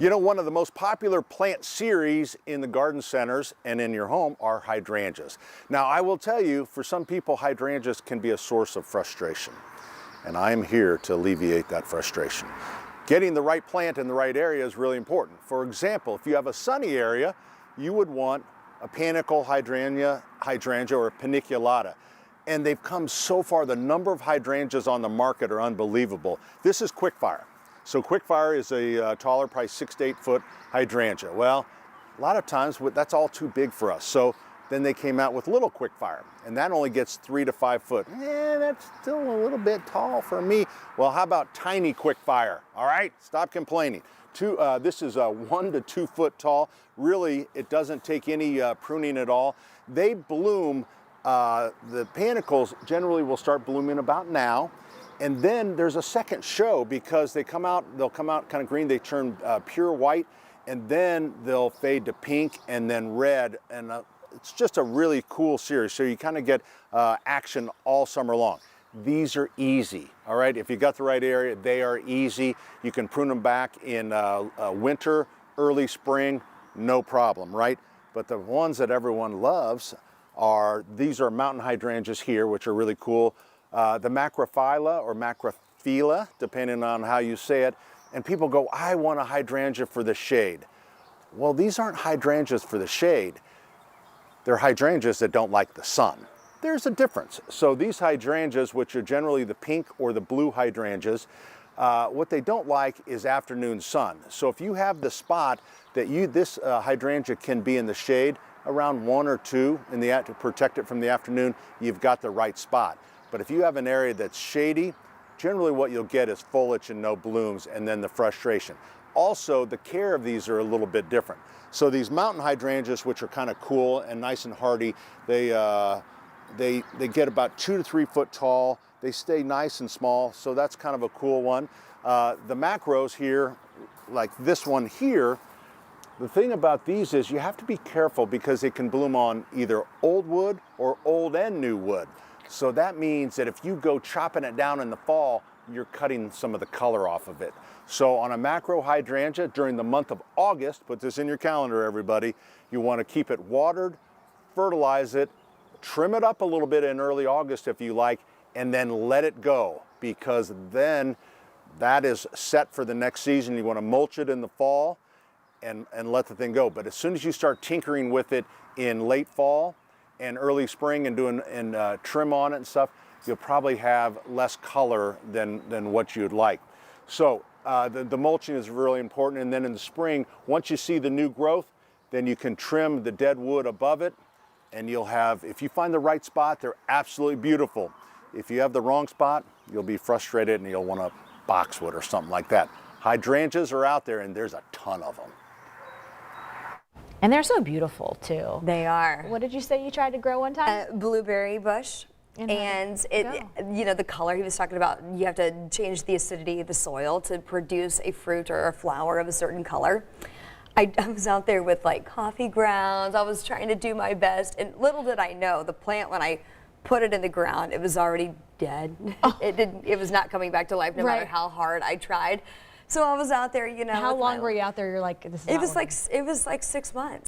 You know, one of the most popular plant series in the garden centers and in your home are hydrangeas. Now, I will tell you, for some people, hydrangeas can be a source of frustration. And I am here to alleviate that frustration. Getting the right plant in the right area is really important. For example, if you have a sunny area, you would want a panicle hydrangea or a paniculata. And they've come so far. The number of hydrangeas on the market are unbelievable. This is Quickfire. So Quickfire is a taller, probably 6 to 8 foot hydrangea. Well, a lot of times that's all too big for us. So then they came out with little Quickfire, and that only gets 3 to 5 foot. That's still a little bit tall for me. Well, how about tiny Quickfire? All right, stop complaining. This is 1 to 2 foot tall. Really, it doesn't take any pruning at all. They bloom, the panicles generally will start blooming about now. And then there's a second show because they'll come out kind of green, they turn pure white, and then they'll fade to pink and then red. And it's just a really cool series. So you kind of get action all summer long. These are easy, all right? If you got the right area, they are easy. You can prune them back in winter, early spring, no problem, right? But the ones that everyone loves these are mountain hydrangeas here, which are really cool. The macrophylla or macrophylla, depending on how you say it. And people go, I want a hydrangea for the shade. Well, these aren't hydrangeas for the shade. They're hydrangeas that don't like the sun. There's a difference. So these hydrangeas, which are generally the pink or the blue hydrangeas, what they don't like is afternoon sun. So if you have the spot that this hydrangea can be in the shade, around 1 or 2 to protect it from the afternoon, you've got the right spot. But if you have an area that's shady, generally what you'll get is foliage and no blooms, and then the frustration. Also, the care of these are a little bit different. So these mountain hydrangeas, which are kind of cool and nice and hardy, they get about 2 to 3 foot tall. They stay nice and small, so that's kind of a cool one. The macros here, like this one here, the thing about these is you have to be careful because they can bloom on either old wood or old and new wood. So that means that if you go chopping it down in the fall, you're cutting some of the color off of it. So on a macro hydrangea during the month of August, put this in your calendar, everybody, you want to keep it watered, fertilize it, trim it up a little bit in early August if you like, and then let it go, because then that is set for the next season. You want to mulch it in the fall and let the thing go. But as soon as you start tinkering with it in late fall and early spring and doing trim on it and stuff, you'll probably have less color than what you'd like. So the mulching is really important. And then in the spring, once you see the new growth, then you can trim the dead wood above it, and you'll have, if you find the right spot, they're absolutely beautiful. If you have the wrong spot, you'll be frustrated and you'll want a boxwood or something like that. Hydrangeas are out there, and there's a ton of them. And they're so beautiful too. They are. What did you say you tried to grow one time? Blueberry bush. And you know, the color he was talking about, you have to change the acidity of the soil to produce a fruit or a flower of a certain color. I was out there with like coffee grounds. I was trying to do my best, and little did I know, the plant, when I put it in the ground, it was already dead. Oh. It was not coming back to life no matter how hard I tried. So I was out there, you know. How long were you out there? You're like, this is it was like 6 months.